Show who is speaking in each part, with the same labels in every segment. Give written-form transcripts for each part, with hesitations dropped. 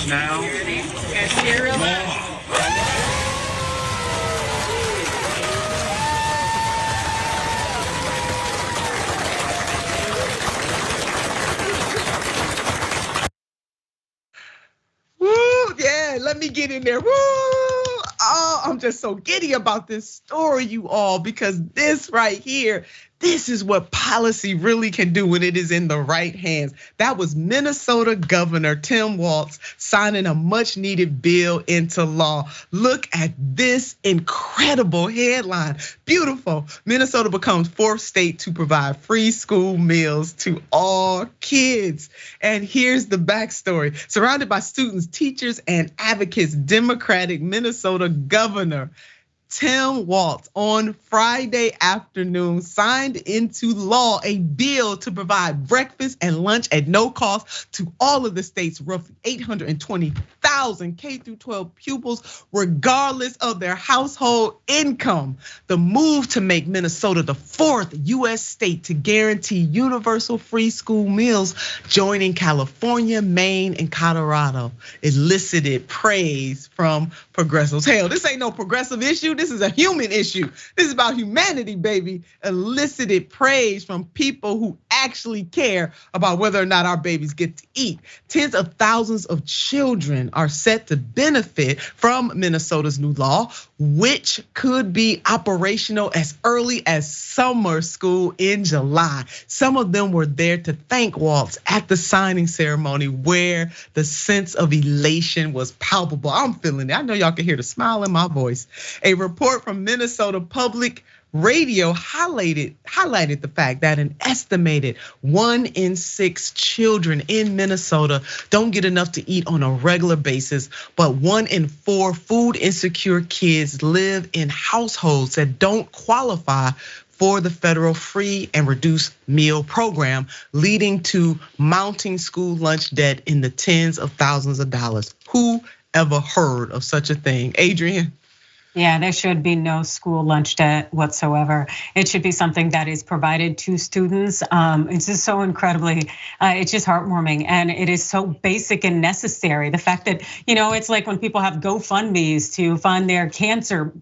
Speaker 1: now.
Speaker 2: Woo, yeah, let me get in there. Woo! Oh, I'm just so giddy about this story, you all, because this right here, this is what policy really can do when it is in the right hands. That was Minnesota Governor Tim Walz signing a much needed bill into law. Look at this incredible headline. Beautiful. Minnesota becomes fourth state to provide free school meals to all kids. And here's the backstory. Surrounded by students, teachers, and advocates, Democratic Minnesota Governor Tim Walz on Friday afternoon signed into law a bill to provide breakfast and lunch at no cost to all of the state's roughly 820,000 K-12 pupils, regardless of their household income. The move to make Minnesota the fourth US state to guarantee universal free school meals, joining California, Maine, and Colorado, elicited praise from progressives. Hell, this ain't no progressive issue. This is a human issue. This is about humanity, baby. Elicited praise from people who actually care about whether or not our babies get to eat. Tens of thousands of children are set to benefit from Minnesota's new law, which could be operational as early as summer school in July. Some of them were there to thank Walz at the signing ceremony, where the sense of elation was palpable. I'm feeling it. I know y'all can hear the smile in my voice. A report from Minnesota Public Radio highlighted the fact that an estimated 1 in 6 children in Minnesota don't get enough to eat on a regular basis, but 1 in 4 food insecure kids live in households that don't qualify for the federal free and reduced meal program, leading to mounting school lunch debt in the tens of thousands of dollars. Who ever heard of such a thing? Adrienne?
Speaker 3: Yeah, there should be no school lunch debt whatsoever. It should be something that is provided to students. It's just so incredibly, it's just heartwarming, and it is so basic and necessary. The fact that, it's like when people have GoFundMe's to fund their cancer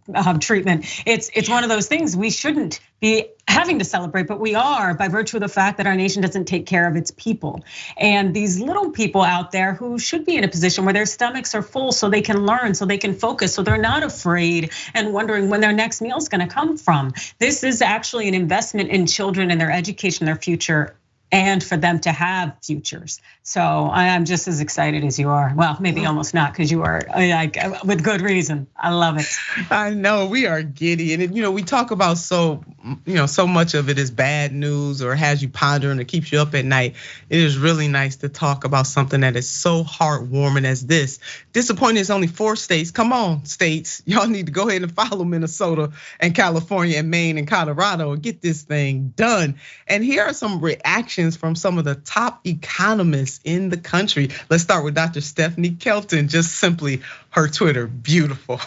Speaker 3: treatment. It's one of those things we shouldn't be having to celebrate, but we are, by virtue of the fact that our nation doesn't take care of its people. And these little people out there who should be in a position where their stomachs are full so they can learn, so they can focus, so they're not afraid and wondering when their next meal is gonna come from. This is actually an investment in children and their education, their future, and for them to have futures. So I'm just as excited as you are. Well, maybe almost not, because you are, like, with good reason. I love it.
Speaker 2: I know, we are giddy, and we talk about so much of it is bad news or has you pondering or keeps you up at night. It is really nice to talk about something that is so heartwarming as this. Disappointing it's only 4 states. Come on, states, y'all need to go ahead and follow Minnesota and California and Maine and Colorado and get this thing done. And here are some reactions from some of the top economists in the country. Let's start with Dr. Stephanie Kelton. Just simply her Twitter, beautiful.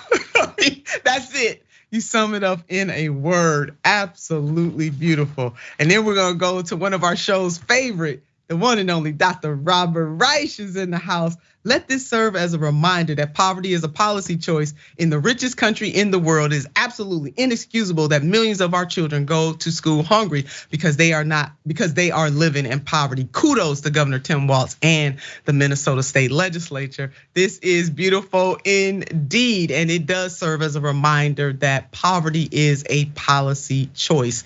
Speaker 2: That's it. You sum it up in a word, absolutely beautiful. And then we're gonna go to one of our show's favorite, the one and only Dr. Robert Reich is in the house. Let this serve as a reminder that poverty is a policy choice in the richest country in the world. It is absolutely inexcusable that millions of our children go to school hungry because they are living in poverty. Kudos to Governor Tim Walz and the Minnesota State Legislature. This is beautiful indeed, and it does serve as a reminder that poverty is a policy choice.